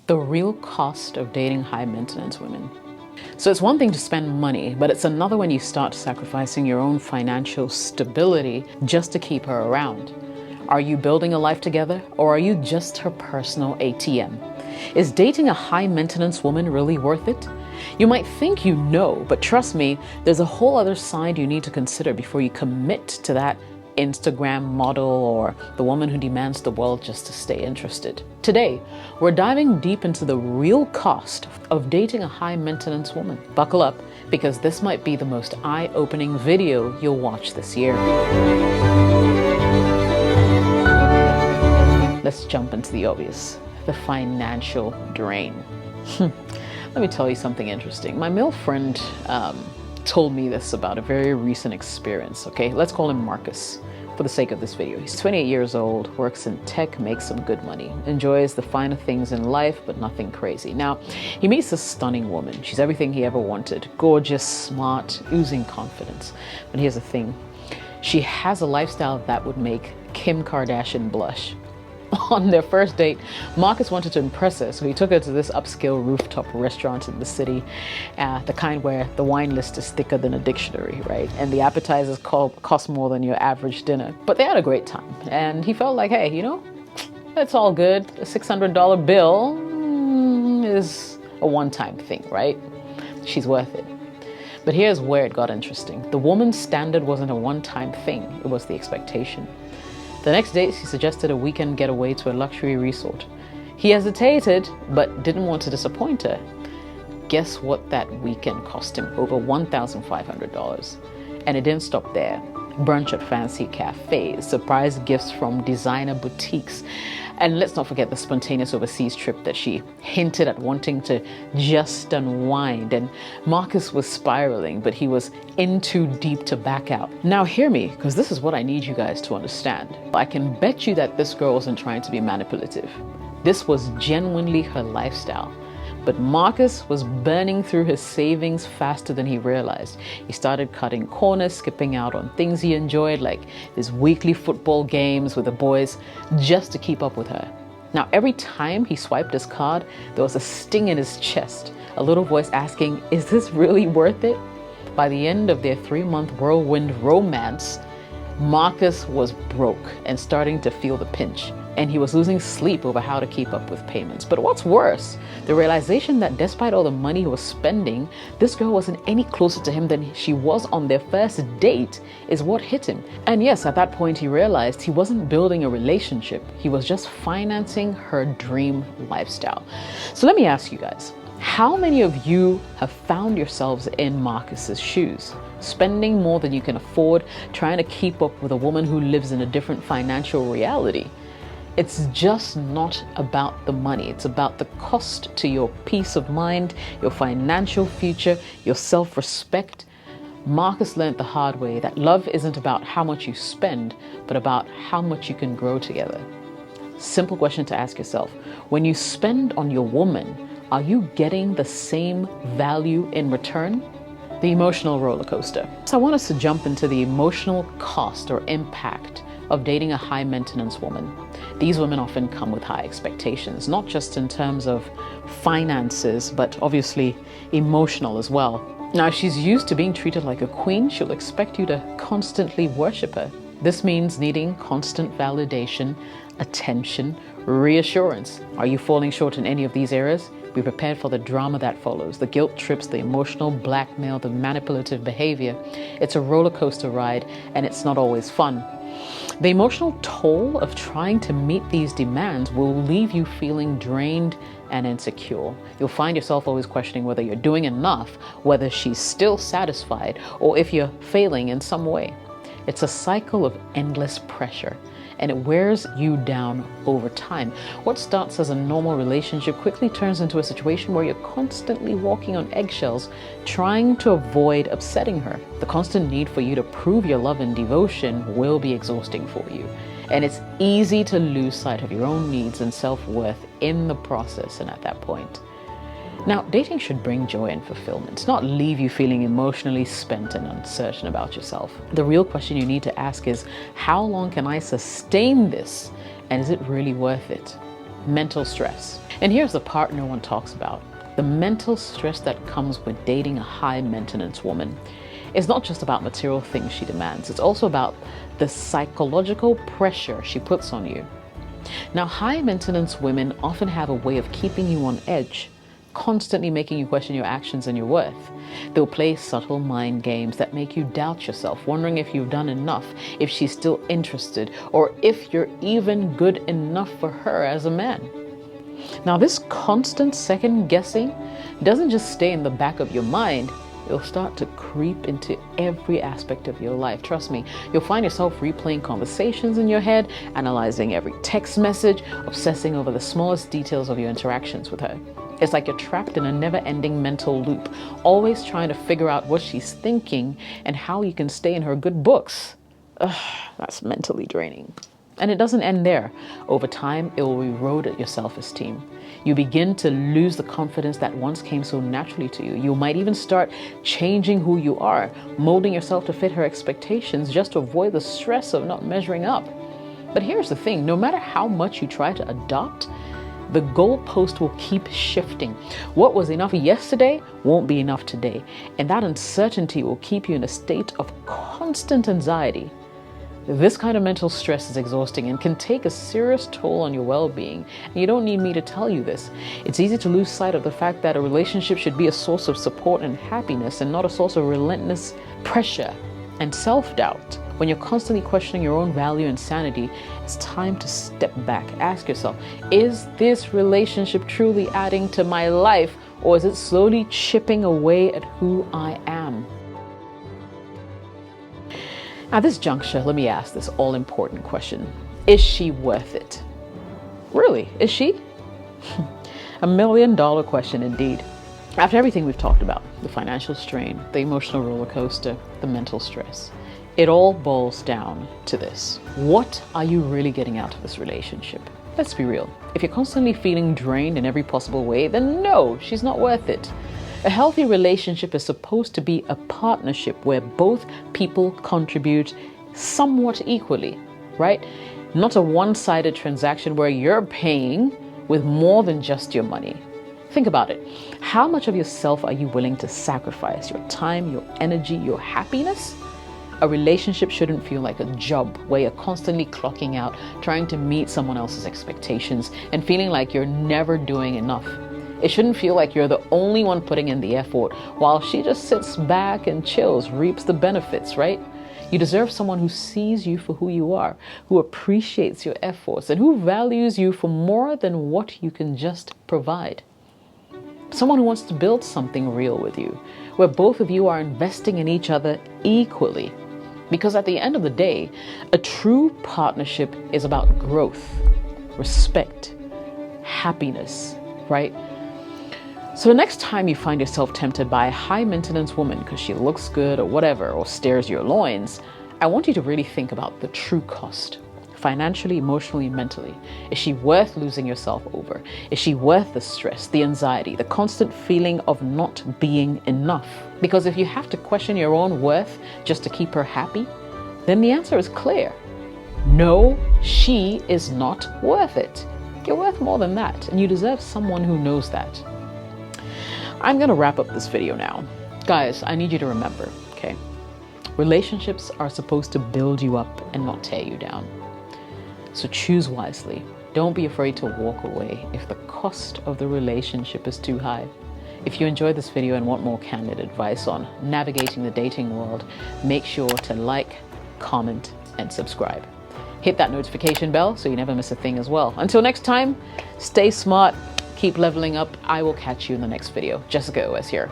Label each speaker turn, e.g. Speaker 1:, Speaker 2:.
Speaker 1: The real cost of dating high maintenance women. So it's one thing to spend money, but it's another when you start sacrificing your own financial stability just to keep her around. Are you building a life together, or are you just her personal ATM? Is dating a high maintenance woman really worth it? You might think you know, but trust me, there's a whole other side you need to consider before you commit to that Instagram model or the woman who demands the world just to stay interested. Today, we're diving deep into the real cost of dating a high maintenance woman. Buckle up, because this might be the most eye-opening video you'll watch this year. Let's jump into the obvious, the financial drain. Let me tell you something interesting. My male friend told me this about a very recent experience, okay? Let's call him Marcus for the sake of this video. He's 28 years old, works in tech, makes some good money, enjoys the finer things in life, but nothing crazy. Now, he meets this stunning woman. She's everything he ever wanted. Gorgeous, smart, oozing confidence. But here's the thing. She has a lifestyle that would make Kim Kardashian blush. On their first date, Marcus wanted to impress her, so he took her to this upscale rooftop restaurant in the city, the kind where the wine list is thicker than a dictionary, right? And the appetizers cost more than your average dinner. But they had a great time, and he felt like, hey, you know, it's all good. A $600 bill is a one-time thing, right? She's worth it. But here's where it got interesting. The woman's standard wasn't a one-time thing, it was the expectation. The next day, she suggested a weekend getaway to a luxury resort. He hesitated, but didn't want to disappoint her. Guess what that weekend cost him? Over $1,500. And it didn't stop there. Brunch at fancy cafes, surprise gifts from designer boutiques, and let's not forget the spontaneous overseas trip that she hinted at wanting to just unwind. And Marcus was spiraling, but he was in too deep to back out. Now hear me, because this is what I need you guys to understand. I can bet you that this girl wasn't trying to be manipulative. This was genuinely her lifestyle. But Marcus was burning through his savings faster than he realized. He started cutting corners, skipping out on things he enjoyed, like his weekly football games with the boys, just to keep up with her. Now, every time he swiped his card, there was a sting in his chest, a little voice asking, is this really worth it? By the end of their 3-month whirlwind romance, Marcus was broke and starting to feel the pinch, and he was losing sleep over how to keep up with payments. But what's worse, the realization that despite all the money he was spending, this girl wasn't any closer to him than she was on their first date is what hit him. And yes, at that point he realized he wasn't building a relationship, he was just financing her dream lifestyle. So let me ask you guys, how many of you have found yourselves in Marcus's shoes? Spending more than you can afford, trying to keep up with a woman who lives in a different financial reality. It's just not about the money. It's about the cost to your peace of mind, your financial future, your self-respect. Marcus learned the hard way that love isn't about how much you spend, but about how much you can grow together. Simple question to ask yourself. When you spend on your woman, are you getting the same value in return? The emotional roller coaster. So I want us to jump into the emotional cost or impact of dating a high maintenance woman. These women often come with high expectations, not just in terms of finances, but obviously emotional as well. Now, if she's used to being treated like a queen, she'll expect you to constantly worship her. This means needing constant validation, attention, reassurance. Are you falling short in any of these areas? Be prepared for the drama that follows, the guilt trips, the emotional blackmail, the manipulative behavior. It's a roller coaster ride, and it's not always fun. The emotional toll of trying to meet these demands will leave you feeling drained and insecure. You'll find yourself always questioning whether you're doing enough, whether she's still satisfied, or if you're failing in some way. It's a cycle of endless pressure, and it wears you down over time. What starts as a normal relationship quickly turns into a situation where you're constantly walking on eggshells, trying to avoid upsetting her. The constant need for you to prove your love and devotion will be exhausting for you. And it's easy to lose sight of your own needs and self-worth in the process and at that point. Now, dating should bring joy and fulfillment, not leave you feeling emotionally spent and uncertain about yourself. The real question you need to ask is, how long can I sustain this? And is it really worth it? mental stress. And here's the part no one talks about. The mental stress that comes with dating a high maintenance woman. It's not just about material things she demands. It's also about the psychological pressure she puts on you. Now, high maintenance women often have a way of keeping you on edge, constantly making you question your actions and your worth. They'll play subtle mind games that make you doubt yourself, wondering if you've done enough, if she's still interested, or if you're even good enough for her as a man. Now, this constant second guessing doesn't just stay in the back of your mind. It'll start to creep into every aspect of your life. Trust me, you'll find yourself replaying conversations in your head, analyzing every text message, obsessing over the smallest details of your interactions with her. It's like you're trapped in a never-ending mental loop, always trying to figure out what she's thinking and how you can stay in her good books. That's mentally draining. And it doesn't end there. Over time, it will erode your self-esteem. You begin to lose the confidence that once came so naturally to you. You might even start changing who you are, molding yourself to fit her expectations just to avoid the stress of not measuring up. But here's the thing, no matter how much you try to adopt, the goalpost will keep shifting. What was enough yesterday won't be enough today. And that uncertainty will keep you in a state of constant anxiety. This kind of mental stress is exhausting and can take a serious toll on your well-being. And you don't need me to tell you this. It's easy to lose sight of the fact that a relationship should be a source of support and happiness and not a source of relentless pressure and self-doubt. When you're constantly questioning your own value and sanity, it's time to step back. Ask yourself, is this relationship truly adding to my life, or is it slowly chipping away at who I am? At this juncture, let me ask this all-important question. Is she worth it? Really, is she? $1 million question indeed. After everything we've talked about, the financial strain, the emotional roller coaster, the mental stress, it all boils down to this. What are you really getting out of this relationship? Let's be real. If you're constantly feeling drained in every possible way, then no, she's not worth it. A healthy relationship is supposed to be a partnership where both people contribute somewhat equally, right? Not a one-sided transaction where you're paying with more than just your money. Think about it. How much of yourself are you willing to sacrifice? Your time, your energy, your happiness? A relationship shouldn't feel like a job where you're constantly clocking out, trying to meet someone else's expectations and feeling like you're never doing enough. It shouldn't feel like you're the only one putting in the effort while she just sits back and chills, reaps the benefits, right? You deserve someone who sees you for who you are, who appreciates your efforts, and who values you for more than what you can just provide. Someone who wants to build something real with you, where both of you are investing in each other equally. Because at the end of the day, a true partnership is about growth, respect, happiness, right? So the next time you find yourself tempted by a high maintenance woman because she looks good or whatever, or stares your loins, I want you to really think about the true cost. Financially, emotionally, mentally. Is she worth losing yourself over? Is she worth the stress, the anxiety, the constant feeling of not being enough? Because if you have to question your own worth just to keep her happy, then the answer is clear. No, she is not worth it. You're worth more than that, and you deserve someone who knows that. I'm gonna wrap up this video now. Guys, I need you to remember, okay? Relationships are supposed to build you up and not tear you down. So choose wisely. Don't be afraid to walk away if the cost of the relationship is too high. If you enjoyed this video and want more candid advice on navigating the dating world, make sure to like, comment, and subscribe. Hit that notification bell so you never miss a thing as well. Until next time, stay smart, keep leveling up. I will catch you in the next video. Jessica OS here.